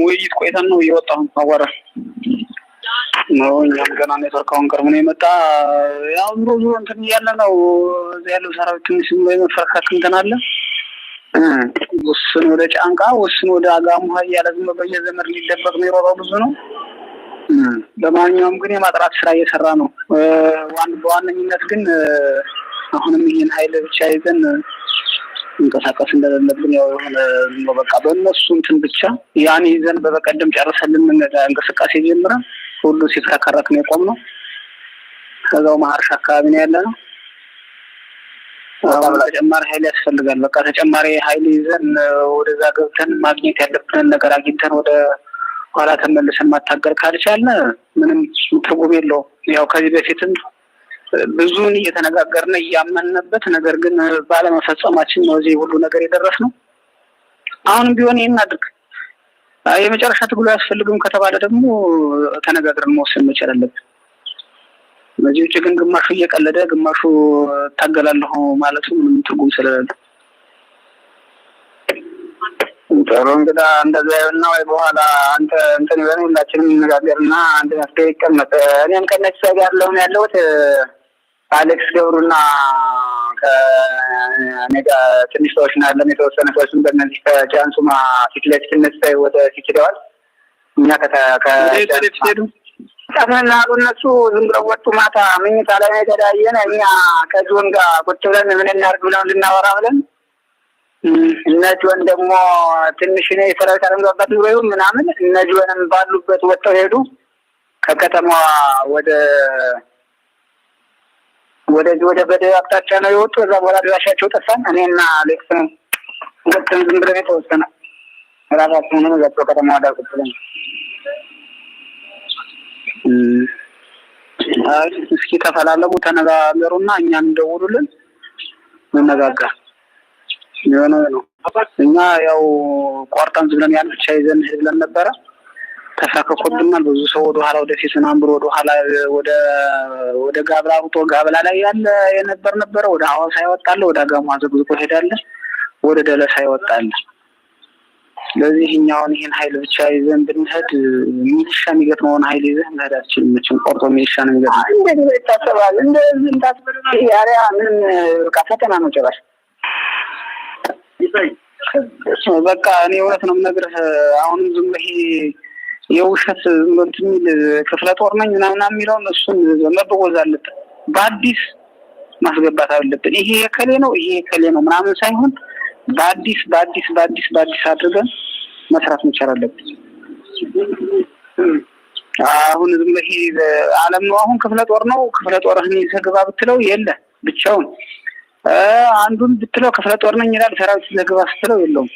ውይይት ቆይተን ነው እየወጣሁ አወራ ነው። እኛም ገና ኔትወርካውን ቅርብ ነው የመጣ ያው ዞሮ እንትን እያለ ነው እዚያ ያለው ሰራዊት ትንሽ ብሎ የመፈረካክ እንትን አለ። ውስን ወደ ጫንቃ ውስን ወደ አጋሙሃ እያለ ዝም በየዘመድ ሊደበቅ ነው የሮጠው ብዙ ነው። ለማንኛውም ግን የማጥራት ስራ እየሰራ ነው። በዋነኝነት ግን አሁንም ይሄን ኃይል ብቻ ይዘን እንቀሳቀስ እንደሌለብን ያው የሆነ በቃ በእነሱ እንትን ብቻ ያን ይዘን በበቀደም ጨርሰልን እንቅስቃሴ ጀምረን ሁሉ ሲከራከረክ ነው የቆምነው። ከዛው ማርሽ አካባቢ ነው ያለነው። ተጨማሪ ኃይል ያስፈልጋል። በቃ ተጨማሪ ኃይል ይዘን ወደዛ ገብተን ማግኘት ያለብንን ነገር አግኝተን ወደ ኋላ ተመልሰን ማታገል ካልቻልን ምንም ትርጉም የለውም። ያው ከዚህ በፊትም ብዙን እየተነጋገርን እያመንንበት ነገር ግን ባለመፈጸማችን ነው እዚህ ሁሉ ነገር የደረስነው። አሁንም ቢሆን ይሄን አድርግ የመጨረሻ ትግሉ ያስፈልግም ከተባለ ደግሞ ተነጋግረን መወሰን መቻል አለብን። በዚህ ውጭ ግን ግማሹ እየቀለደ ግማሹ ታገላለሁ ማለቱ ምንም ትርጉም ስለሌለው ጥሩ እንግዳ እንደዛ ይሆንና ወይ በኋላ አንተ እንትን ይበል ሁላችንም እንነጋገርና አንድ መፍትሄ ይቀመጥ። እኔም ከነሱ ጋር ያለሁት አሌክስ ገብሩና ከኔ ጋር ትንሽ ሰዎች ናለን። የተወሰነ ሰዎች በእነዚህ ከጃንሱማ ፊት ለፊት እነሱ ወደ ፊት ሄደዋል። እኛ ከሄዱ ጠፍና አሉ እነሱ ዝም ብለው ወጡ። ማታ መኝታ ላይ ነው የተለያየን። እኛ ከጆን ጋር ቁጭ ብለን ምን እናድርግ ብለን እንድናወራ ብለን እነ ጆን ደግሞ ትንሽ ነው የሰራዊት አረንጓባት ነው ምናምን እነ ጆንም ባሉበት ወጥተው ሄዱ። ከከተማዋ ወደ በደ አቅጣጫ ነው የወጡ። እዛ በኋላ ድራሻቸው ጠፋን። እኔና አሌክስ ወጥተን ዝም ብለን የተወሰነ ራሳችንን ዘጥቶ ከተማዋ ዳር ቁጭ ብለን እስኪ ተፈላለጉ ተነጋገሩና እኛን እንደውሉልን እንነጋገር የሆነው ነው። እኛ ያው ቆርጠን ዝብለን ያን ብቻ ይዘን ብለን ነበረ። ተሳከኩልናል። ብዙ ሰው ወደ ኋላ ወደፊት ናምብሮ ወደ ኋላ ወደ ጋብላ ሩጦ ጋብላ ላይ ያለ ነበር ወደ ሐዋሳ ይወጣል፣ ወደ አጋሙ አዘግዝቆ ሄዳለ፣ ወደ ደለሳ ይወጣል። ስለዚህ እኛውን ይሄን ኃይል ብቻ ይዘን ብንሄድ ሚሊሻ የሚገጥመውን ኃይል ይዘን መሄድ አልችልም። መቼም ቆርጦ ሚሊሻ ነው የሚገጥመው። እንደዚህ ይታሰባል። እንደዚህ ታስበልና ያሪያ ምንም በቃ ፈተና ነው ጭራሽ። በቃ እኔ እውነት ነው የምነግርህ። አሁንም ዝም ብለህ የውሸት እንትን የሚል ክፍለ ጦር ነኝ ምናምን የሚለውን እሱን መበወዝ አለብን። በአዲስ ማስገባት አለብን። ይሄ የከሌ ነው ይሄ የከሌ ነው ምናምን ሳይሆን በአዲስ አድርገን መስራት መቻል አለብን። አሁን ዝም ብለህ ዓለም ነው አሁን ክፍለ ጦር ነው ክፍለ ጦርህን ይዘህ ግባ ብትለው የለ ብቻውን አንዱን ብትለው ክፍለ ጦር ነኝ ይላል። ሰራዊት ዘግባ ስትለው የለውም።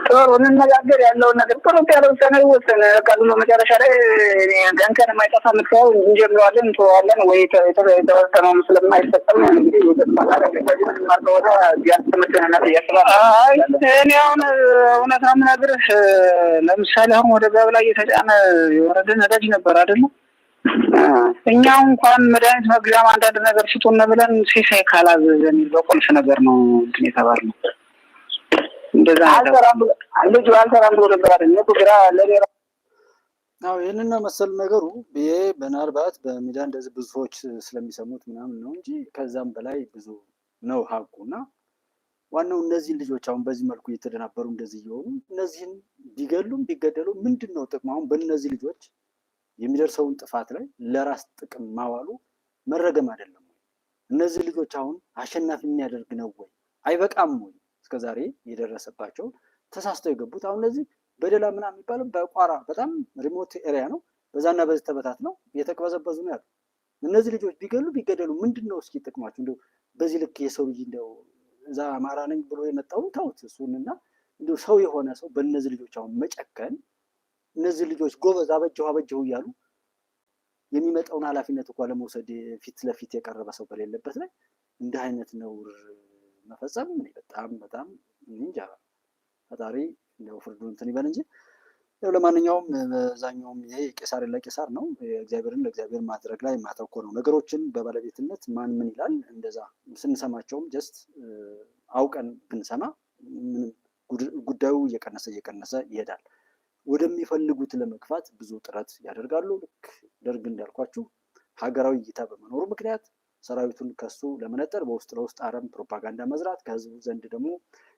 ጥሩ እንነጋገር ያለውን ነገር ጥሩ ያለው ሰነው ወሰነ ካሉ መጨረሻ ላይ እኔ ገንከን የማይጠፋ ምትለው እንጀምራለን እንተዋለን ወይ የተወሰነው ስለማይፈጸም እንግዲህ ወደ ያስተምተና ያስባል። እኔ አሁን እውነት ነው የምነግርህ። ለምሳሌ አሁን ወደ ጋብ ላይ የተጫነ የወረደ ነዳጅ ነበር አይደል? እኛ እንኳን መድኃኒት መግዣም አንዳንድ ነገር ሲጡን ብለን ሲሳይ ካላዘዘን በቁልፍ ነገር ነው እንትን የተባልነው። እንደዛ ልጅ አልሰራም ብሎ ነበር አይደል? ግራ ለሌላ ይህንና መሰል ነገሩ ይሄ ምናልባት በሚዲያ እንደዚህ ብዙ ሰዎች ስለሚሰሙት ምናምን ነው እንጂ ከዛም በላይ ብዙ ነው ሀቁና ዋናው እነዚህ ልጆች አሁን በዚህ መልኩ እየተደናበሩ እንደዚህ እየሆኑ እነዚህን ቢገሉም ቢገደሉ ምንድን ነው ጥቅሙ? አሁን በእነዚህ ልጆች የሚደርሰውን ጥፋት ላይ ለራስ ጥቅም ማዋሉ መረገም አይደለም ወይ? እነዚህ ልጆች አሁን አሸናፊ የሚያደርግ ነው ወይ? አይበቃም ወይ? እስከዛሬ የደረሰባቸው ተሳስተው የገቡት አሁን እነዚህ በደላ ምናምን የሚባለው በቋራ በጣም ሪሞት ኤሪያ ነው። በዛና በዚህ ተበታት ነው እየተቅበዘበዙ ነው ያሉ። እነዚህ ልጆች ቢገሉ ቢገደሉ ምንድነው እስኪ ጥቅማቸው? እንደው በዚህ ልክ የሰው ልጅ እንደው እዛ አማራ ነኝ ብሎ የመጣውን ታውት እሱንና እንደው ሰው የሆነ ሰው በእነዚህ ልጆች አሁን መጨከን እነዚህ ልጆች ጎበዝ አበጀው እያሉ የሚመጣውን ኃላፊነት እንኳን ለመውሰድ ፊት ለፊት የቀረበ ሰው በሌለበት ላይ እንዲህ አይነት ነውር መፈጸም በጣም እንጃ። ፈጣሪ እንደው ፍርዱን እንትን ይበል እንጂ ያው ለማንኛውም በዛኛውም ይሄ ቄሳር ለቄሳር ነው። እግዚአብሔርን ለእግዚአብሔር ማድረግ ላይ ማተኮር ነው። ነገሮችን በባለቤትነት ማን ምን ይላል እንደዛ ስንሰማቸውም ጀስት አውቀን ብንሰማ ምንም ጉዳዩ እየቀነሰ ይሄዳል። ወደሚፈልጉት ለመግፋት ብዙ ጥረት ያደርጋሉ። ልክ ደርግ እንዳልኳችሁ ሀገራዊ እይታ በመኖሩ ምክንያት ሰራዊቱን ከሱ ለመነጠር በውስጥ ለውስጥ አረም ፕሮፓጋንዳ መዝራት፣ ከህዝቡ ዘንድ ደግሞ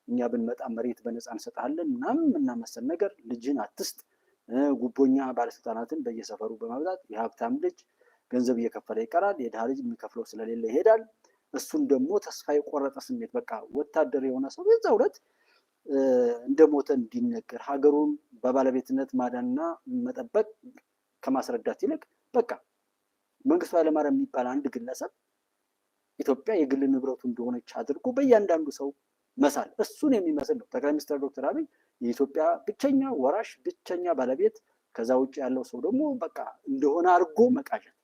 እኛ ብንመጣ መሬት በነፃ እንሰጥሃለን ምናምን እና መሰል ነገር፣ ልጅን አትስጥ፣ ጉቦኛ ባለስልጣናትን በየሰፈሩ በማብዛት የሀብታም ልጅ ገንዘብ እየከፈለ ይቀራል፣ የድሃ ልጅ የሚከፍለው ስለሌለ ይሄዳል። እሱን ደግሞ ተስፋ የቆረጠ ስሜት በቃ ወታደር የሆነ ሰው የዛው ዕለት እንደሞተ እንዲነገር ሀገሩን በባለቤትነት ማዳንና መጠበቅ ከማስረዳት ይልቅ በቃ መንግስቱ ኃይለማርያም የሚባል አንድ ግለሰብ ኢትዮጵያ የግል ንብረቱ እንደሆነች አድርጎ በእያንዳንዱ ሰው መሳል እሱን የሚመስል ነው። ጠቅላይ ሚኒስትር ዶክተር አብይ የኢትዮጵያ ብቸኛ ወራሽ፣ ብቸኛ ባለቤት፣ ከዛ ውጭ ያለው ሰው ደግሞ በቃ እንደሆነ አድርጎ መቃዠት።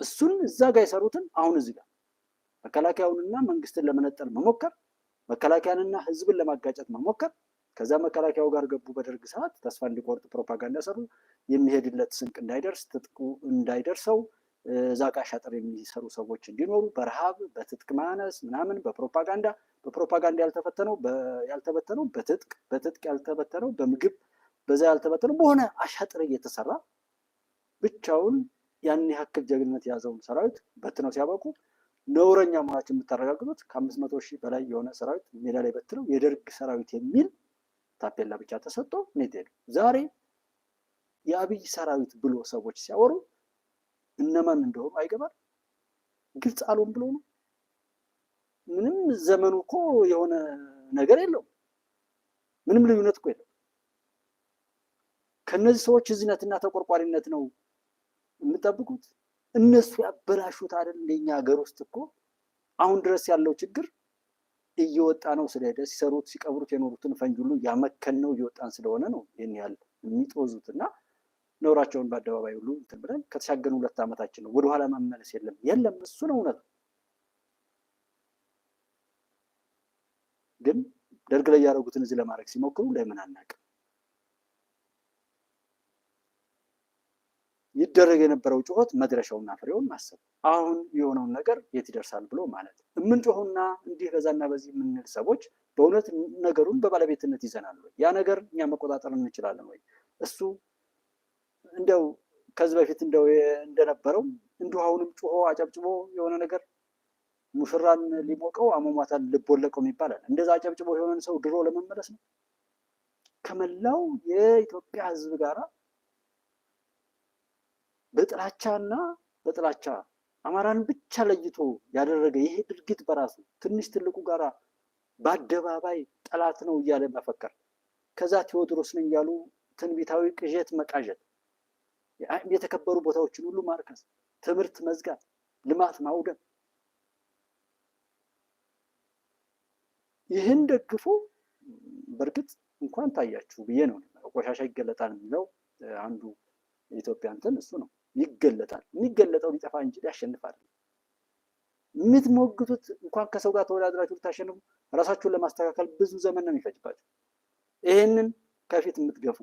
እሱን እዛ ጋር የሰሩትን አሁን እዚህ ጋር መከላከያውንና መንግስትን ለመነጠል መሞከር፣ መከላከያንና ህዝብን ለማጋጨት መሞከር። ከዛ መከላከያው ጋር ገቡ። በደርግ ሰዓት ተስፋ እንዲቆርጥ ፕሮፓጋንዳ ሰሩ። የሚሄድለት ስንቅ እንዳይደርስ፣ ትጥቁ እንዳይደርሰው እዛ ጋር ሻጥር የሚሰሩ ሰዎች እንዲኖሩ በረሃብ በትጥቅ ማነስ ምናምን በፕሮፓጋንዳ ያልተበተነው በትጥቅ ያልተበተነው በምግብ በዛ ያልተበተነው በሆነ አሻጥር እየተሰራ ብቻውን ያን ያክል ጀግንነት የያዘውን ሰራዊት በትነው ሲያበቁ ነውረኛ መሆናቸው የምታረጋግጡት ከ500 ሺህ በላይ የሆነ ሰራዊት ሜዳ ላይ በትነው የደርግ ሰራዊት የሚል ታፔላ ብቻ ተሰጥቶ ኔት ሄዱ። ዛሬ የአብይ ሰራዊት ብሎ ሰዎች ሲያወሩ እነማን እንደሆኑ አይገባል። ግልጽ አልሆን ብሎ ነው። ምንም ዘመኑ እኮ የሆነ ነገር የለውም። ምንም ልዩነት እኮ የለም። ከነዚህ ሰዎች እዝነትና ተቆርቋሪነት ነው የምጠብቁት። እነሱ ያበላሹት አይደል? እንደኛ ሀገር ውስጥ እኮ አሁን ድረስ ያለው ችግር እየወጣ ነው ስለሄደ ሲሰሩት ሲቀብሩት የኖሩትን ፈንጅ ሁሉ ያመከን ነው እየወጣን ስለሆነ ነው ይህን ያህል የሚጦዙት እና ነውራቸውን በአደባባይ ሁሉ እንትን ብለን ከተሻገኑ 2 ዓመታችን ነው። ወደኋላ መመለስ የለም። እሱ ነው እውነት። ግን ደርግ ላይ ያደረጉትን እዚህ ለማድረግ ሲሞክሩ ለምን አናውቅም? ይደረግ የነበረው ጩኸት መድረሻውና ፍሬውን ማሰብ፣ አሁን የሆነውን ነገር የት ይደርሳል ብሎ ማለት። የምንጮሁና እንዲህ በዛና በዚህ የምንል ሰዎች በእውነት ነገሩን በባለቤትነት ይዘናል ወይ? ያ ነገር እኛ መቆጣጠር እንችላለን ወይ? እሱ እንደው ከዚህ በፊት እንደነበረው እንዲሁ አሁንም ጮሆ አጨብጭቦ የሆነ ነገር ሙሽራን ሊሞቀው አሟሟታን ልቦለቀው ይባላል። እንደዛ አጨብጭቦ የሆነን ሰው ድሮ ለመመለስ ነው። ከመላው የኢትዮጵያ ሕዝብ ጋራ በጥላቻ አማራን ብቻ ለይቶ ያደረገ ይሄ ድርጊት በራሱ ትንሽ ትልቁ ጋራ በአደባባይ ጠላት ነው እያለ መፈከር፣ ከዛ ቴዎድሮስ ነኝ እያሉ ትንቢታዊ ቅዠት መቃዠት፣ የተከበሩ ቦታዎችን ሁሉ ማርከስ፣ ትምህርት መዝጋት፣ ልማት ማውደም፣ ይህን ደግፎ በእርግጥ እንኳን ታያችሁ ብዬ ነው። ቆሻሻ ይገለጣል የሚለው አንዱ የኢትዮጵያ እንትን እሱ ነው። ይገለጣል። የሚገለጠው ሊጠፋ እንጂ ሊያሸንፋል። የምትሞግቱት እንኳን ከሰው ጋር ተወዳድራችሁ ልታሸንፉ ራሳችሁን ለማስተካከል ብዙ ዘመን ነው የሚፈጅባችሁ። ይህንን ከፊት የምትገፉ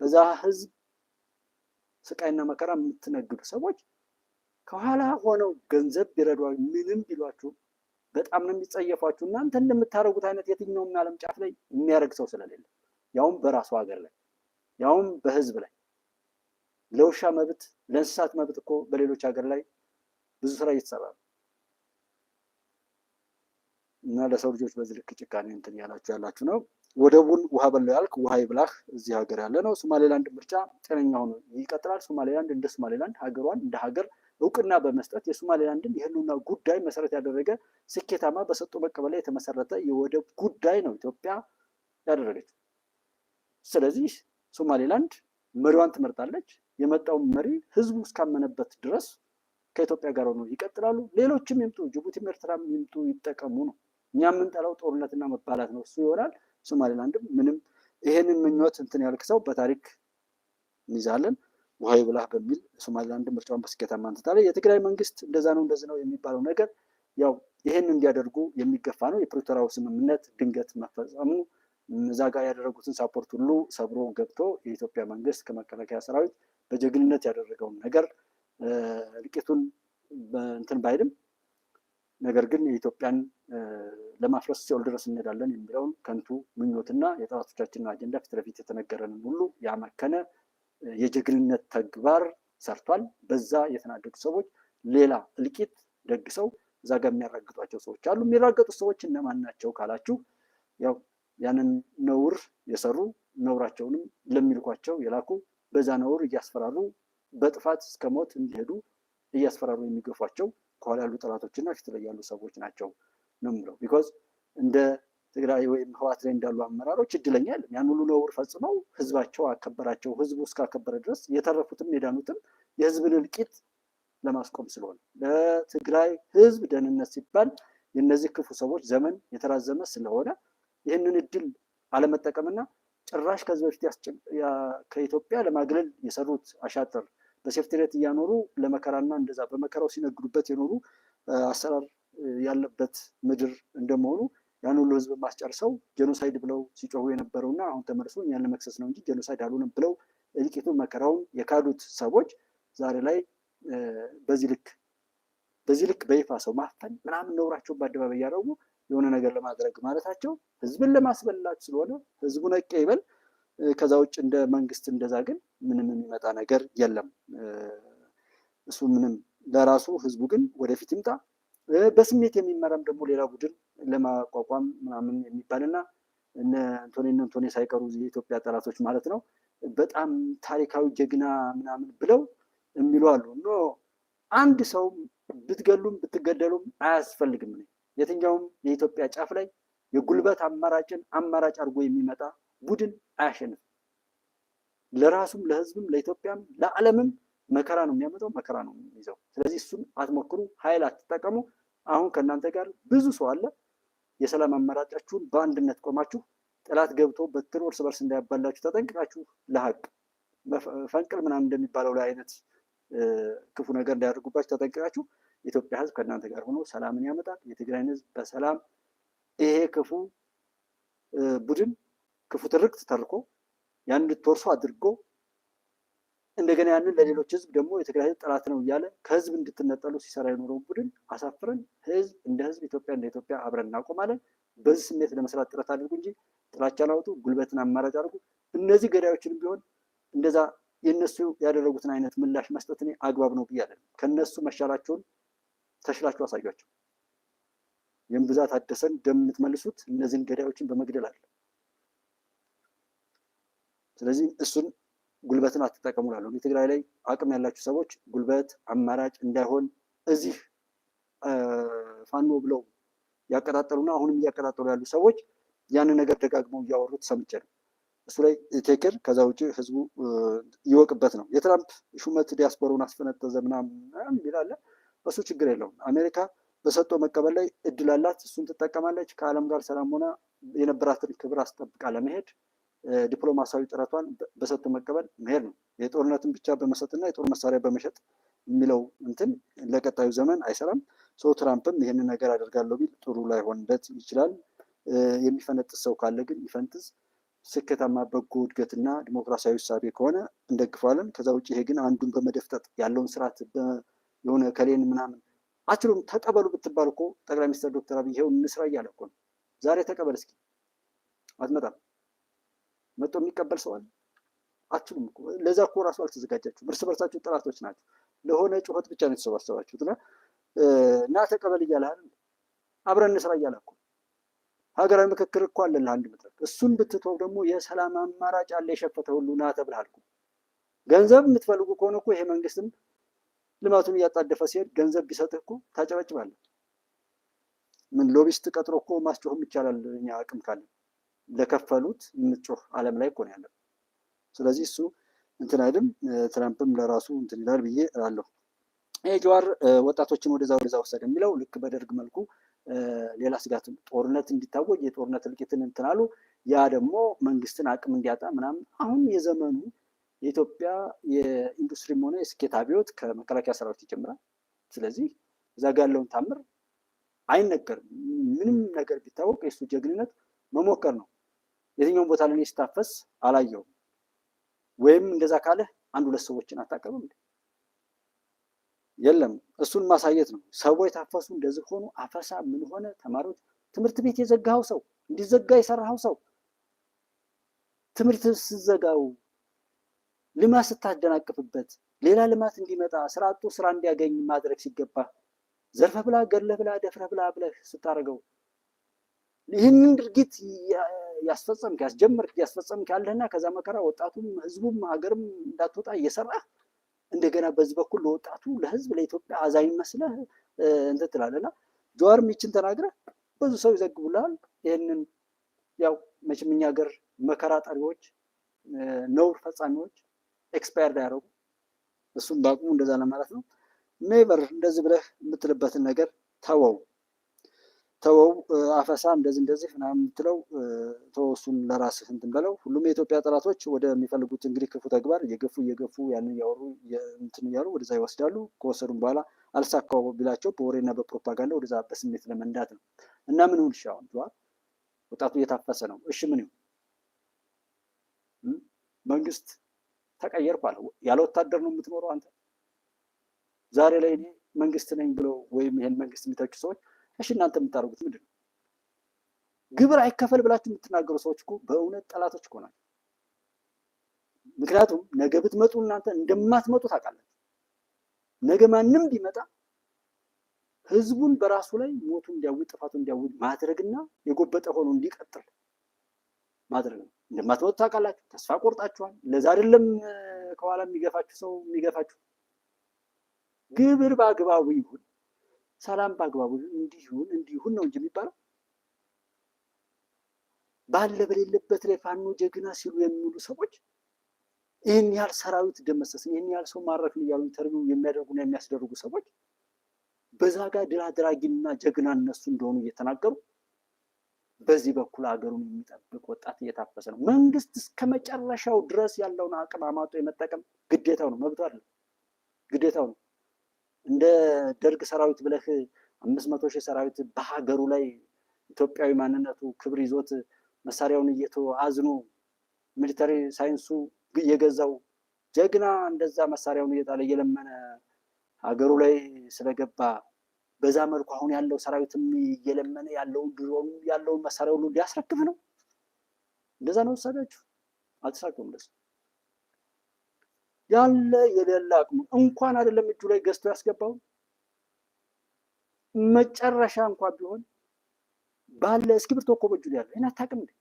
በዛ ህዝብ ስቃይና መከራ የምትነግዱ ሰዎች ከኋላ ሆነው ገንዘብ ቢረዷችሁ ምንም ቢሏችሁ በጣም ነው የሚጸየፏችሁ። እናንተ እንደምታደርጉት አይነት የትኛውም ዓለም ጫፍ ላይ የሚያደርግ ሰው ስለሌለ፣ ያውም በራሱ ሀገር ላይ ያውም በህዝብ ላይ ለውሻ መብት ለእንስሳት መብት እኮ በሌሎች ሀገር ላይ ብዙ ስራ እየተሰራ ነው እና ለሰው ልጆች በዚህ ልክ ጭካኔ እንትን ያላችሁ ነው። ወደቡን ውሃ በለው ያልክ ውሃ ይብላህ እዚህ ሀገር ያለ ነው። ሶማሌላንድ ምርጫ ጤነኛ ሆኖ ይቀጥላል። ሶማሌላንድ እንደ ሶማሌላንድ ሀገሯን እንደ ሀገር እውቅና በመስጠት የሶማሌላንድን የህልውና ጉዳይ መሰረት ያደረገ ስኬታማ በሰጡ መቀበል ላይ የተመሰረተ የወደብ ጉዳይ ነው ኢትዮጵያ ያደረገችው። ስለዚህ ሶማሌላንድ መሪዋን ትመርጣለች። የመጣው መሪ ህዝቡ እስካመነበት ድረስ ከኢትዮጵያ ጋር ሆነው ይቀጥላሉ። ሌሎችም ይምጡ፣ ጅቡቲም ኤርትራም ይምጡ፣ ይጠቀሙ ነው። እኛ የምንጠላው ጦርነትና መባላት ነው፣ እሱ ይሆናል። ሶማሌላንድም ምንም ይሄንን ምኞት እንትን ያልክ ሰው በታሪክ እንይዛለን ውሃ ይብላህ በሚል ሶማሌላንድ ምርጫውን በስኬታማ እንትታለ። የትግራይ መንግስት እንደዛ ነው እንደዚህ ነው የሚባለው ነገር ያው ይሄን እንዲያደርጉ የሚገፋ ነው። የፕሪቶሪያው ስምምነት ድንገት መፈጸሙ እዛ ጋር ያደረጉትን ሳፖርት ሁሉ ሰብሮ ገብቶ የኢትዮጵያ መንግስት ከመከላከያ ሰራዊት በጀግንነት ያደረገውን ነገር እልቂቱን እንትን ባይልም ነገር ግን የኢትዮጵያን ለማፍረስ ሲኦል ድረስ እንሄዳለን የሚለውን ከንቱ ምኞትና የጠላቶቻችንን አጀንዳ ፊት ለፊት የተነገረንን ሁሉ ያመከነ የጀግንነት ተግባር ሰርቷል። በዛ የተናደዱ ሰዎች ሌላ እልቂት ደግሰው እዛ ጋር የሚያራግጧቸው ሰዎች አሉ። የሚራገጡት ሰዎች እነማን ናቸው ካላችሁ ያው ያንን ነውር የሰሩ ነውራቸውንም ለሚልኳቸው የላኩ በዛ ነውር እያስፈራሩ በጥፋት እስከ ሞት እንዲሄዱ እያስፈራሩ የሚገፏቸው ከኋላ ያሉ ጠላቶችና ፊት ላይ ያሉ ሰዎች ናቸው ነው የምለው። ቢኮዝ እንደ ትግራይ ወይም ህወሓት ላይ እንዳሉ አመራሮች እድለኛ የለም። ያን ሁሉ ነውር ፈጽመው ህዝባቸው አከበራቸው። ህዝቡ እስካከበረ ድረስ የተረፉትም የዳኑትም የህዝብን እልቂት ለማስቆም ስለሆነ ለትግራይ ህዝብ ደህንነት ሲባል የእነዚህ ክፉ ሰዎች ዘመን የተራዘመ ስለሆነ ይህንን እድል አለመጠቀምና ጭራሽ ከዚህ በፊት ከኢትዮጵያ ለማግለል የሰሩት አሻጥር በሴፍቲኔት እያኖሩ ለመከራና እንደዛ በመከራው ሲነግዱበት የኖሩ አሰራር ያለበት ምድር እንደመሆኑ ያን ሁሉ ህዝብ ማስጨርሰው ጄኖሳይድ ብለው ሲጮሁ የነበረውና አሁን ተመልሶ እኛን ለመክሰስ ነው እንጂ ጄኖሳይድ አልሆነም ብለው እልቂቱን መከራውን የካዱት ሰዎች ዛሬ ላይ በዚህ ልክ በይፋ ሰው ማፈን ምናምን ነውራቸውን በአደባባይ እያደረጉ የሆነ ነገር ለማድረግ ማለታቸው ህዝብን ለማስበላት ስለሆነ ህዝቡ ነቄ ይበል። ከዛ ውጭ እንደ መንግስት እንደዛ ግን ምንም የሚመጣ ነገር የለም። እሱ ምንም ለራሱ ህዝቡ ግን ወደፊት ይምጣ። በስሜት የሚመራም ደግሞ ሌላ ቡድን ለማቋቋም ምናምን የሚባልና እነ አንቶኒ ሳይቀሩ የኢትዮጵያ ጠላቶች ማለት ነው በጣም ታሪካዊ ጀግና ምናምን ብለው የሚሉ አሉ። ኖ አንድ ሰው ብትገሉም ብትገደሉም አያስፈልግም። የትኛውም የኢትዮጵያ ጫፍ ላይ የጉልበት አማራጭን አማራጭ አድርጎ የሚመጣ ቡድን አያሸንፍም። ለራሱም ለህዝብም ለኢትዮጵያም ለዓለምም መከራ ነው የሚያመጣው፣ መከራ ነው የሚይዘው። ስለዚህ እሱን አትሞክሩ፣ ኃይል አትጠቀሙ። አሁን ከእናንተ ጋር ብዙ ሰው አለ። የሰላም አማራጫችሁን በአንድነት ቆማችሁ ጠላት ገብቶ በትር እርስ በርስ እንዳያባላችሁ ተጠንቅቃችሁ ለሀቅ ፈንቅል ምናምን እንደሚባለው ላይ አይነት ክፉ ነገር እንዳያደርጉባችሁ ተጠንቅቃችሁ የኢትዮጵያ ህዝብ ከእናንተ ጋር ሆኖ ሰላምን ያመጣል። የትግራይን ህዝብ በሰላም ይሄ ክፉ ቡድን ክፉ ትርክት ተርኮ ያን እንድትወርሱ አድርጎ እንደገና ያንን ለሌሎች ህዝብ ደግሞ የትግራይ ህዝብ ጠላት ነው እያለ ከህዝብ እንድትነጠሉ ሲሰራ የኖረውን ቡድን አሳፍረን ህዝብ እንደ ህዝብ ኢትዮጵያ እንደ ኢትዮጵያ አብረን እናቆማለን። በዚህ ስሜት ለመስራት ጥረት አድርጉ እንጂ ጥላቻን አውጡ፣ ጉልበትን አማራጭ አድርጉ። እነዚህ ገዳዮችንም ቢሆን እንደዛ የነሱ ያደረጉትን አይነት ምላሽ መስጠት እኔ አግባብ ነው ብያለሁ። ከነሱ መሻላቸውን ተሽላችሁ አሳያቸው። የእምብዛት አደሰን ደም የምትመልሱት እነዚህን ገዳዮችን በመግደል አለ። ስለዚህ እሱን ጉልበትን አትጠቀሙ እላለሁ። የትግራይ ላይ አቅም ያላችሁ ሰዎች ጉልበት አማራጭ እንዳይሆን እዚህ ፋኖ ብለው ያቀጣጠሉና አሁንም እያቀጣጠሉ ያሉ ሰዎች ያንን ነገር ደጋግመው እያወሩት ሰምቼ ነው። እሱ ላይ ቴክር ከዛ ውጭ ህዝቡ ይወቅበት ነው። የትራምፕ ሹመት ዲያስፖራውን አስፈነጠዘ ምናምን ይላል። እሱ ችግር የለውም። አሜሪካ በሰጥቶ መቀበል ላይ እድል አላት። እሱን ትጠቀማለች። ከዓለም ጋር ሰላም ሆና የነበራትን ክብር አስጠብቃ ለመሄድ ዲፕሎማሲያዊ ጥረቷን በሰጥቶ መቀበል መሄድ ነው። የጦርነትን ብቻ በመሰጥና የጦር መሳሪያ በመሸጥ የሚለው እንትን ለቀጣዩ ዘመን አይሰራም። ሰው ትራምፕም ይህንን ነገር አደርጋለሁ ቢል ጥሩ ላይሆንለት ይችላል። የሚፈነጥስ ሰው ካለ ግን ይፈንጥስ። ስኬታማ በጎ እድገትና ዲሞክራሲያዊ እሳቤ ከሆነ እንደግፋለን። ከዛ ውጭ ይሄ ግን አንዱን በመደፍጠጥ ያለውን ስርዓት የሆነ ከሌን ምናምን አችሉም ተቀበሉ ብትባል እኮ ጠቅላይ ሚኒስትር ዶክተር አብይ ይሄው እንስራ እያለ እኮ ነው። ዛሬ ተቀበል እስኪ አትመጣም። መጥቶ የሚቀበል ሰው አለ? አችሉም እኮ። ለዛ እኮ ራሱ አልተዘጋጃችሁም። እርስ በርሳችሁ ጠላቶች ናቸው። ለሆነ ጩኸት ብቻ ነው የተሰባሰባችሁት እና ተቀበል እያለ አይደል? አብረን እንስራ እያለ እኮ ሀገራዊ ምክክር እኮ አለ ለአንድ መድረክ። እሱን ብትተው ደግሞ የሰላም አማራጭ አለ የሸፈተ ሁሉ ና ተብልሃል እኮ። ገንዘብ የምትፈልጉ ከሆነ እኮ ይሄ መንግስትም ልማቱን እያጣደፈ ሲሄድ ገንዘብ ቢሰጥህ እኮ ታጨበጭባለህ። ምን ሎቢስት ቀጥሮ እኮ ማስጮህም ይቻላል። እኛ አቅም ካለ ለከፈሉት የምትጮህ ዓለም ላይ እኮ ነው ያለው። ስለዚህ እሱ እንትን አይደለም። ትራምፕም ለራሱ እንትን ይላል ብዬ እላለሁ። ይሄ ጀዋር ወጣቶችን ወደዛ ወሰደ የሚለው ልክ በደርግ መልኩ ሌላ ስጋት ጦርነት እንዲታወጅ የጦርነት እልቂትን እንትን አሉ። ያ ደግሞ መንግስትን አቅም እንዲያጣ ምናምን። አሁን የዘመኑ የኢትዮጵያ የኢንዱስትሪም ሆነ የስኬት አብዮት ከመከላከያ ሰራዊት ይጀምራል። ስለዚህ እዛ ጋ ያለውን ታምር አይነገርም። ምንም ነገር ቢታወቅ የእሱ ጀግንነት መሞከር ነው። የትኛውን ቦታ ላይ ሲታፈስ አላየውም። ወይም እንደዛ ካለ አንድ ሁለት ሰዎችን አታቀርብም የለም። እሱን ማሳየት ነው። ሰዎች ታፈሱ፣ እንደዚህ ሆኑ፣ አፈሳ ምን ሆነ፣ ተማሪዎች ትምህርት ቤት የዘጋው ሰው እንዲዘጋ የሰራው ሰው ትምህርት ስዘጋው ልማት ስታደናቅፍበት ሌላ ልማት እንዲመጣ ስራ አጡ ስራ እንዲያገኝ ማድረግ ሲገባ ዘርፈ ብላ ገድለ ብላ ደፍረ ብላ ብለህ ስታረገው ይህንን ድርጊት ያስፈጸምክ ያስፈጸምክ ያለህና ከዛ መከራ ወጣቱም ህዝቡም ሀገርም እንዳትወጣ እየሰራ እንደገና በዚህ በኩል ለወጣቱ ለህዝብ ለኢትዮጵያ አዛኝ መስለህ እንትን ትላለህና ጀዋርም ይችን ተናግረህ ብዙ ሰው ይዘግቡልሃል። ይህንን ያው መቼም እኛ ሀገር መከራ ጠሪዎች ነውር ፈጻሚዎች ኤክስፓየርድ ያደረጉ እሱም ባቁሙ እንደዛ ለማለት ነው። ኔቨር እንደዚህ ብለህ የምትልበትን ነገር ተወው አፈሳ እንደዚህ ምናምን የምትለው ተወሱን ለራስህ እንትን በለው። ሁሉም የኢትዮጵያ ጠላቶች ወደሚፈልጉት እንግዲህ ክፉ ተግባር እየገፉ ያንን ያወሩ እንትን እያሉ ወደዛ ይወስዳሉ። ከወሰዱም በኋላ አልሳካው ቢላቸው በወሬና በፕሮፓጋንዳ ወደዛ በስሜት ለመንዳት ነው። እና ምን ይሁን ሻው ወጣቱ እየታፈሰ ነው። እሺ ምን ይሁን? መንግስት ተቀየርኩ አለ። ያለ ወታደር ነው የምትኖረው አንተ? ዛሬ ላይ እኔ መንግስት ነኝ ብለው ወይም ይሄን መንግስት የሚተቹ ሰዎች እሺ እናንተ የምታደርጉት ምንድን ነው? ግብር አይከፈል ብላችሁ የምትናገሩ ሰዎች እኮ በእውነት ጠላቶች እኮ ናቸው። ምክንያቱም ነገ ብትመጡ እናንተ እንደማትመጡ ታውቃላችሁ። ነገ ማንም ቢመጣ ህዝቡን በራሱ ላይ ሞቱ እንዲያውጅ ጥፋቱ እንዲያውጅ ማድረግና የጎበጠ ሆኖ እንዲቀጥል ማድረግ ነው። እንደማትመጡ ታውቃላችሁ። ተስፋ ቆርጣችኋል። ለዛ አይደለም ከኋላ የሚገፋችሁ ሰው የሚገፋችሁ። ግብር በአግባቡ ይሁን፣ ሰላም በአግባቡ እንዲሁን ነው እንጂ የሚባለው ባለ በሌለበት ላይ ፋኖ ጀግና ሲሉ የሚውሉ ሰዎች ይህን ያህል ሰራዊት ደመሰስን ይህን ያህል ሰው ማረክን እያሉ ኢንተርቪው የሚያደርጉና የሚያስደርጉ ሰዎች በዛ ጋር ድል አድራጊና ጀግና እነሱ እንደሆኑ እየተናገሩ በዚህ በኩል ሀገሩን የሚጠብቅ ወጣት እየታፈሰ ነው። መንግስት እስከ መጨረሻው ድረስ ያለውን አቅም አማጦ የመጠቀም ግዴታው ነው፣ መብቱ አይደለም፣ ግዴታው ነው። እንደ ደርግ ሰራዊት ብለህ 500 ሺህ ሰራዊት በሀገሩ ላይ ኢትዮጵያዊ ማንነቱ ክብር ይዞት መሳሪያውን አዝኖ ሚሊተሪ ሳይንሱ የገዛው ጀግና እንደዛ መሳሪያውን እየጣለ እየለመነ ሀገሩ ላይ ስለገባ በዛ መልኩ አሁን ያለው ሰራዊትም እየለመነ ያለውን ድሮን ያለውን መሳሪያውን ሊያስረክብ ነው። እንደዛ ነው ወሰዳችሁ አልተሳካም። ደስ ያለ የሌላ አቅሙ እንኳን አይደለም እጁ ላይ ገዝቶ ያስገባው መጨረሻ እንኳን ቢሆን ባለ እስክሪብቶ እኮ በእጁ ያለው እና ታቅም እንዴ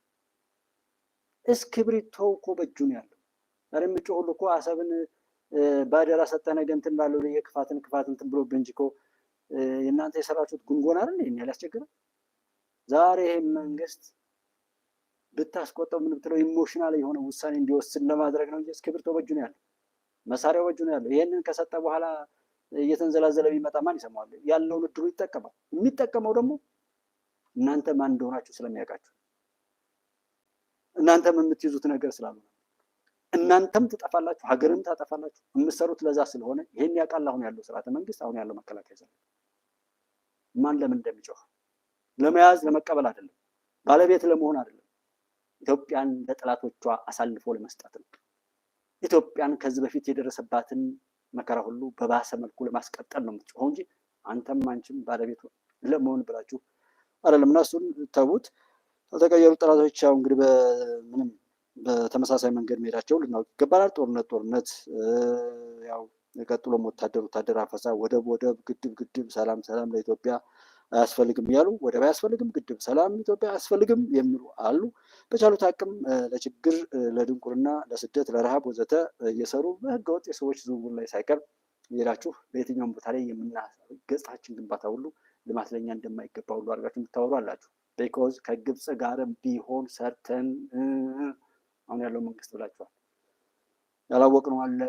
እስክሪብቶ እኮ በእጁ ነው ያለው። አረም ጮሁሉ እኮ አሰብን ባደራ ሰጠነ ገንትን ባለው ላይ የክፋትን እንትን ብሎ በእንጂኮ የእናንተ የሰራችሁት ጉንጎን አይደል ይሄን ያላስቸገረ። ዛሬ መንግስት ብታስቆጠው ምን ብትለው ኢሞሽናል የሆነ ውሳኔ እንዲወስን ለማድረግ ነው እንጂ እስክሪብቶ በእጁ ነው ያለው፣ መሳሪያው በእጁ ነው ያለው። ይሄንን ከሰጠ በኋላ እየተንዘላዘለ ቢመጣ ማን ይሰማዋል? ያለውን እድሉ ይጠቀማል። የሚጠቀመው ደግሞ እናንተ ማን እንደሆናችሁ ስለሚያውቃችሁ እናንተም የምትይዙት ነገር ስላልሆነ እናንተም ትጠፋላችሁ፣ ሀገርም ታጠፋላችሁ። የምትሰሩት ለዛ ስለሆነ ይሄን ያውቃል። አሁን ያለው ስርዓተ መንግስት አሁን ያለው መከላከያ ሰራዊት ማን ለምን እንደሚጮህ ለመያዝ ለመቀበል አይደለም፣ ባለቤት ለመሆን አይደለም፣ ኢትዮጵያን ለጠላቶቿ አሳልፎ ለመስጠት ነው። ኢትዮጵያን ከዚህ በፊት የደረሰባትን መከራ ሁሉ በባሰ መልኩ ለማስቀጠል ነው የምትጮኸው እንጂ አንተም አንቺም ባለቤት ለመሆን ብላችሁ አይደለም። እና እሱን ተዉት። ተቀየሩ ጠላቶች ያው እንግዲህ በምንም በተመሳሳይ መንገድ መሄዳቸው ልናውቅ ይገባናል። ጦርነት ያው የቀጥሎም ወታደር አፈሳ፣ ወደብ ግድብ ሰላም ለኢትዮጵያ አያስፈልግም እያሉ ወደብ አያስፈልግም ግድብ ሰላም ኢትዮጵያ አያስፈልግም የሚሉ አሉ። በቻሉት አቅም ለችግር ለድንቁርና ለስደት ለረሃብ ወዘተ እየሰሩ በህገወጥ የሰዎች ዝውውር ላይ ሳይቀር ሄዳችሁ በየትኛውም ቦታ ላይ ገጽታችን ግንባታ ሁሉ ልማት ለኛ እንደማይገባ ሁሉ አድርጋችሁ የምታወሩ አላችሁ። ቢኮዝ ከግብፅ ጋርም ቢሆን ሰርተን አሁን ያለው መንግስት ብላችኋል። ያላወቅነው አለ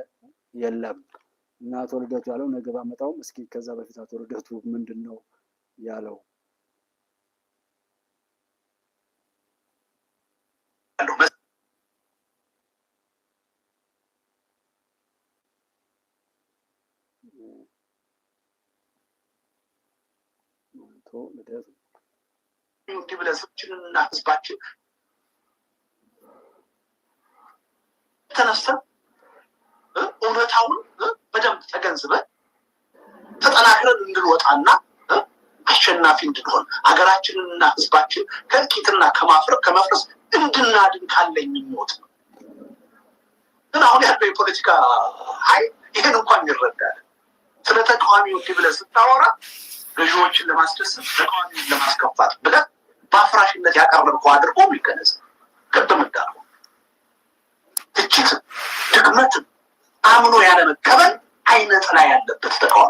የለም። እና አቶ ልደቱ ያለው ነገ ባመጣውም እስኪ ከዛ በፊት አቶ ልደቱ ምንድን ነው ያለው? አቶ ልደቱ ግብለሰቦችንና ህዝባችን ተነስተን እውነታውን በደንብ ተገንዝበን ተጠናክረን እንድንወጣና አሸናፊ እንድንሆን ሀገራችንንና ህዝባችን ከእልቂትና ከመፍረስ እንድናድን ካለኝ ምኞት ነው። ግን አሁን ያለው የፖለቲካ ኃይል ይህን እንኳን ይረዳል። ስለ ተቃዋሚው እንዲህ ብለህ ስታወራ ገዢዎችን ለማስደሰት ተቃዋሚውን ለማስከፋት ብለህ በአፍራሽነት ያቀረብከው አድርጎ የሚገለጽ ቅድም እንዳልኩህ ትችትን፣ ድክመትን አምኖ ያለመቀበል አይነት ላይ ያለበት ተቃዋሚ